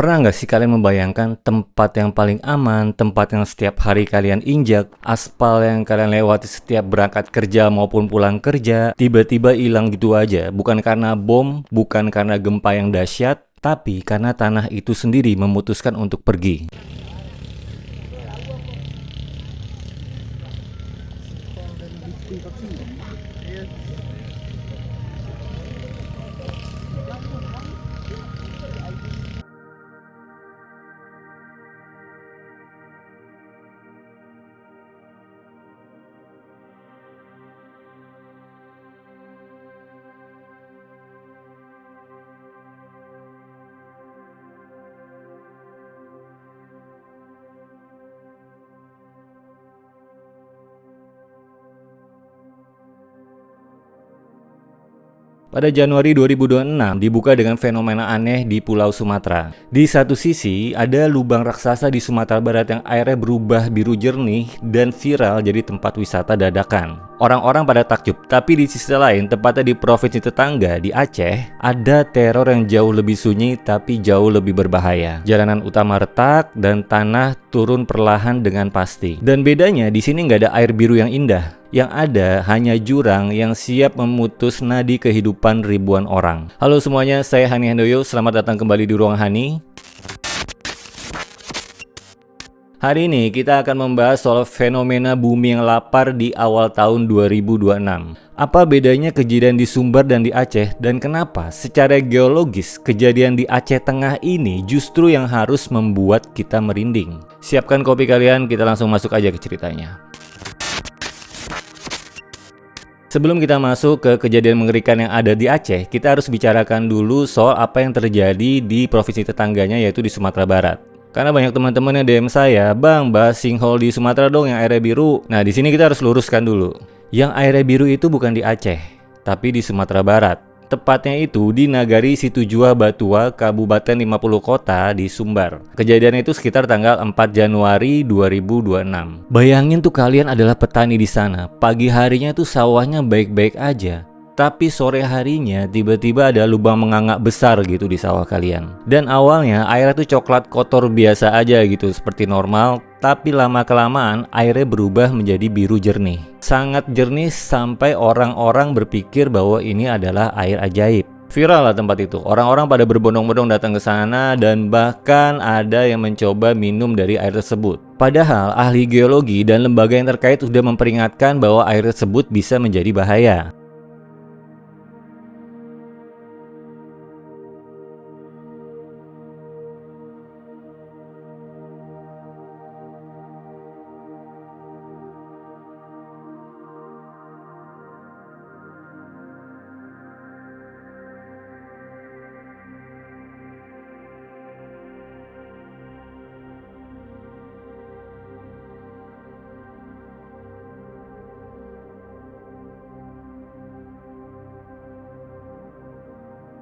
Pernah nggak sih kalian membayangkan tempat yang paling aman, tempat yang setiap hari kalian injak, aspal yang kalian lewati setiap berangkat kerja maupun pulang kerja, tiba-tiba hilang gitu aja, bukan karena bom, bukan karena gempa yang dahsyat, tapi karena tanah itu sendiri memutuskan untuk pergi. Pada Januari 2026 dibuka dengan fenomena aneh di Pulau Sumatera. Di satu sisi, ada lubang raksasa di Sumatera Barat yang airnya berubah biru jernih dan viral jadi tempat wisata dadakan. Orang-orang pada takjub, tapi di sisi lain, tepatnya di provinsi tetangga, di Aceh, ada teror yang jauh lebih sunyi tapi jauh lebih berbahaya. Jalanan utama retak dan tanah turun perlahan dengan pasti. Dan bedanya, di sini nggak ada air biru yang indah. Yang ada hanya jurang yang siap memutus nadi kehidupan ribuan orang. Halo semuanya, saya Hani Handoyo. Selamat datang kembali di Ruang Hani. Hari ini kita akan membahas soal fenomena bumi yang lapar di awal tahun 2026. Apa bedanya kejadian di Sumbar dan di Aceh, dan kenapa secara geologis kejadian di Aceh Tengah ini justru yang harus membuat kita merinding? Siapkan kopi kalian, kita langsung masuk aja ke ceritanya. Sebelum kita masuk ke kejadian mengerikan yang ada di Aceh, kita harus bicarakan dulu soal apa yang terjadi di provinsi tetangganya, yaitu di Sumatera Barat. Karena banyak teman-teman yang DM saya, "Bang, bahas sinkhole di Sumatera dong yang airnya biru." Nah, di sini kita harus luruskan dulu. Yang airnya biru itu bukan di Aceh, tapi di Sumatera Barat. Tepatnya itu di Nagari Situjua Batua, Kabupaten 50 Kota di Sumbar. Kejadian itu sekitar tanggal 4 Januari 2026. Bayangin tuh kalian adalah petani di sana. Pagi harinya tuh sawahnya baik-baik aja. Tapi sore harinya tiba-tiba ada lubang menganga besar gitu di sawah kalian. Dan awalnya airnya tuh coklat kotor biasa aja gitu seperti normal. Tapi lama-kelamaan airnya berubah menjadi biru jernih. Sangat jernih sampai orang-orang berpikir bahwa ini adalah air ajaib. Viral lah tempat itu. Orang-orang pada berbondong-bondong datang ke sana dan bahkan ada yang mencoba minum dari air tersebut. Padahal ahli geologi dan lembaga yang terkait sudah memperingatkan bahwa air tersebut bisa menjadi bahaya.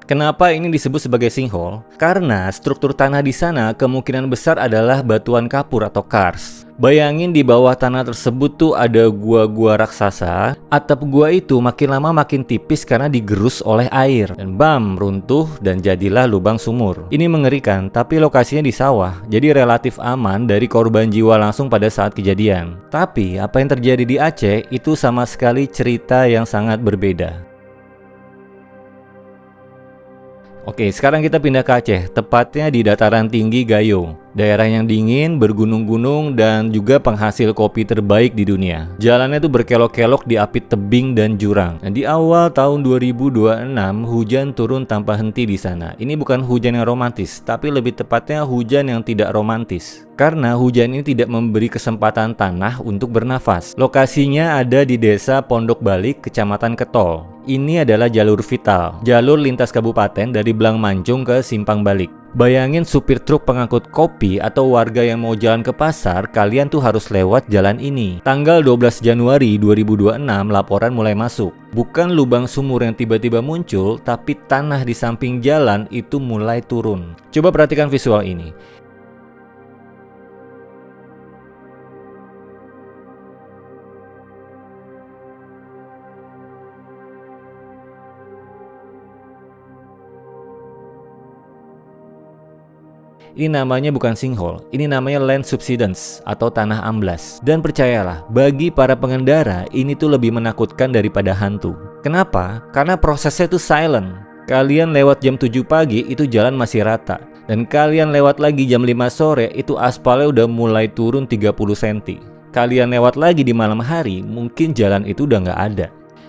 Kenapa ini disebut sebagai sinkhole? Karena struktur tanah di sana kemungkinan besar adalah batuan kapur atau kars. Bayangin di bawah tanah tersebut tuh ada gua-gua raksasa. Atap gua itu makin lama makin tipis karena digerus oleh air. Dan bam, runtuh dan jadilah lubang sumur. Ini mengerikan, tapi lokasinya di sawah. Jadi relatif aman dari korban jiwa langsung pada saat kejadian. Tapi apa yang terjadi di Aceh itu sama sekali cerita yang sangat berbeda. Oke, sekarang kita pindah ke Aceh, tepatnya di dataran tinggi Gayo. Daerah yang dingin, bergunung-gunung, dan juga penghasil kopi terbaik di dunia. Jalannya tuh berkelok-kelok di apit tebing dan jurang. Nah, di awal tahun 2026, hujan turun tanpa henti di sana. Ini bukan hujan yang romantis, tapi lebih tepatnya hujan yang tidak romantis. Karena hujan ini tidak memberi kesempatan tanah untuk bernafas. Lokasinya ada di desa Pondok Balik, Kecamatan Ketol. Ini adalah jalur vital, jalur lintas kabupaten dari Blang Mancung ke Simpang Balik. Bayangin supir truk pengangkut kopi atau warga yang mau jalan ke pasar, kalian tuh harus lewat jalan ini. Tanggal 12 Januari 2026 laporan mulai masuk. Bukan lubang sumur yang tiba-tiba muncul, tapi tanah di samping jalan itu mulai turun. Coba perhatikan visual ini. Ini namanya bukan sinkhole, ini namanya land subsidence atau tanah amblas. Dan percayalah, bagi para pengendara ini tuh lebih menakutkan daripada hantu. Kenapa? Karena prosesnya tuh silent. Kalian lewat jam 7 pagi itu jalan masih rata. Dan kalian lewat lagi jam 5 sore itu aspalnya udah mulai turun 30 cm. Kalian lewat lagi di malam hari, mungkin jalan itu udah nggak ada.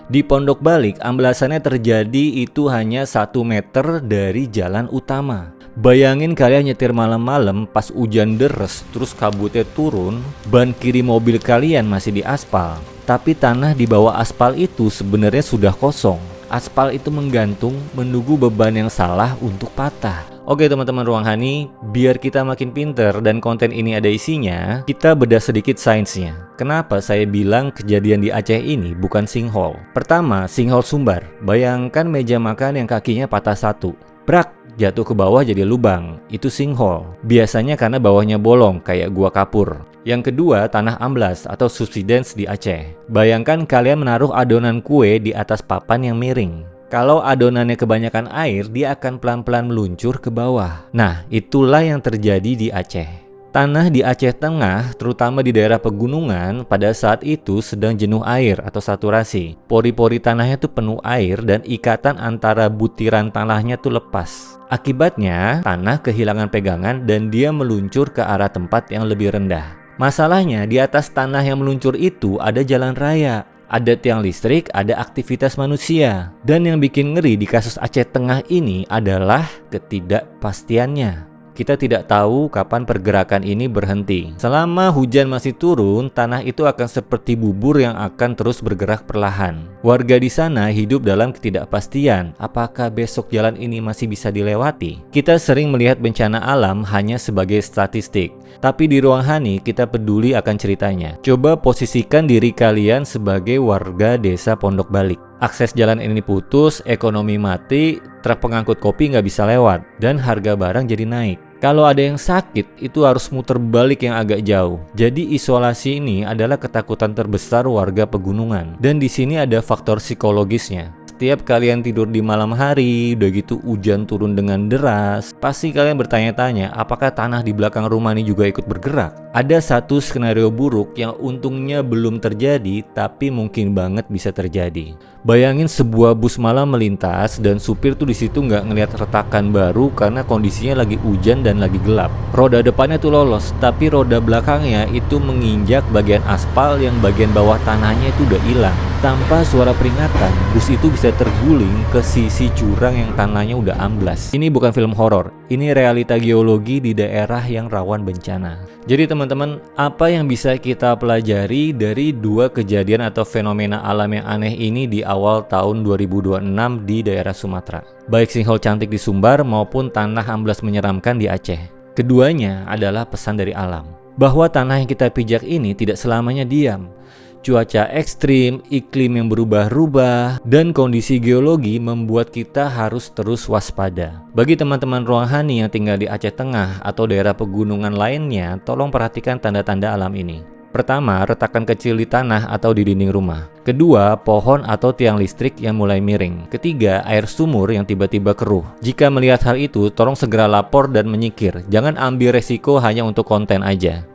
Di Pondok Balik, amblasannya terjadi itu hanya 1 meter dari jalan utama. Bayangin kalian nyetir malam-malam pas hujan deres terus kabutnya turun, ban kiri mobil kalian masih di aspal. Tapi tanah di bawah aspal itu sebenarnya sudah kosong. Aspal itu menggantung menunggu beban yang salah untuk patah. Oke teman-teman Ruang Hani, biar kita makin pinter dan konten ini ada isinya, kita bedah sedikit sainsnya. Kenapa saya bilang kejadian di Aceh ini bukan sinkhole? Pertama, sinkhole sumbar. Bayangkan meja makan yang kakinya patah satu. Brak, jatuh ke bawah jadi lubang. Itu sinkhole. Biasanya karena bawahnya bolong kayak gua kapur. Yang kedua, tanah amblas atau subsidence di Aceh. Bayangkan kalian menaruh adonan kue di atas papan yang miring. Kalau adonannya kebanyakan air, dia akan pelan-pelan meluncur ke bawah. Nah, itulah yang terjadi di Aceh. Tanah di Aceh Tengah, terutama di daerah pegunungan, pada saat itu sedang jenuh air atau saturasi. Pori-pori tanahnya tuh penuh air dan ikatan antara butiran tanahnya tuh lepas. Akibatnya, tanah kehilangan pegangan dan dia meluncur ke arah tempat yang lebih rendah. Masalahnya, di atas tanah yang meluncur itu ada jalan raya. Ada tiang listrik, ada aktivitas manusia. Dan yang bikin ngeri di kasus Aceh Tengah ini adalah ketidakpastiannya. Kita tidak tahu kapan pergerakan ini berhenti. Selama hujan masih turun, tanah itu akan seperti bubur yang akan terus bergerak perlahan. Warga di sana hidup dalam ketidakpastian. Apakah besok jalan ini masih bisa dilewati? Kita sering melihat bencana alam hanya sebagai statistik. Tapi di Ruang Hani kita peduli akan ceritanya. Coba posisikan diri kalian sebagai warga desa Pondok Balik. Akses jalan ini putus, ekonomi mati, truk pengangkut kopi nggak bisa lewat, dan harga barang jadi naik. Kalau ada yang sakit, itu harus muter balik yang agak jauh. Jadi isolasi ini adalah ketakutan terbesar warga pegunungan. Dan di sini ada faktor psikologisnya. Setiap kalian tidur di malam hari, udah gitu hujan turun dengan deras, pasti kalian bertanya-tanya apakah tanah di belakang rumah ini juga ikut bergerak. Ada satu skenario buruk yang untungnya belum terjadi, tapi mungkin banget bisa terjadi. Bayangin sebuah bus malam melintas dan supir tuh di situ nggak ngelihat retakan baru karena kondisinya lagi hujan dan lagi gelap. Roda depannya tuh lolos, tapi roda belakangnya itu menginjak bagian aspal yang bagian bawah tanahnya itu udah hilang. Tanpa suara peringatan, bus itu bisa terguling ke sisi jurang yang tanahnya udah amblas. Ini bukan film horor, ini realita geologi di daerah yang rawan bencana. Jadi teman-teman, apa yang bisa kita pelajari dari dua kejadian atau fenomena alam yang aneh ini di awal tahun 2026 di daerah Sumatera? Baik sinkhole cantik di Sumbar maupun tanah amblas menyeramkan di Aceh. Keduanya adalah pesan dari alam, bahwa tanah yang kita pijak ini tidak selamanya diam. Cuaca ekstrim, iklim yang berubah-ubah, dan kondisi geologi membuat kita harus terus waspada. Bagi teman-teman Ruang Hani yang tinggal di Aceh Tengah atau daerah pegunungan lainnya, tolong perhatikan tanda-tanda alam ini. Pertama, retakan kecil di tanah atau di dinding rumah. Kedua, pohon atau tiang listrik yang mulai miring. Ketiga, air sumur yang tiba-tiba keruh. Jika melihat hal itu, tolong segera lapor dan menyingkir. Jangan ambil resiko hanya untuk konten aja.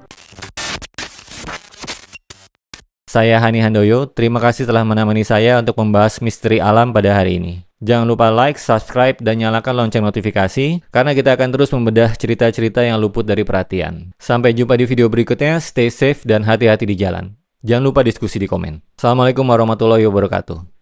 Saya Hani Handoyo, terima kasih telah menemani saya untuk membahas misteri alam pada hari ini. Jangan lupa like, subscribe, dan nyalakan lonceng notifikasi, karena kita akan terus membedah cerita-cerita yang luput dari perhatian. Sampai jumpa di video berikutnya, stay safe dan hati-hati di jalan. Jangan lupa diskusi di komen. Assalamualaikum warahmatullahi wabarakatuh.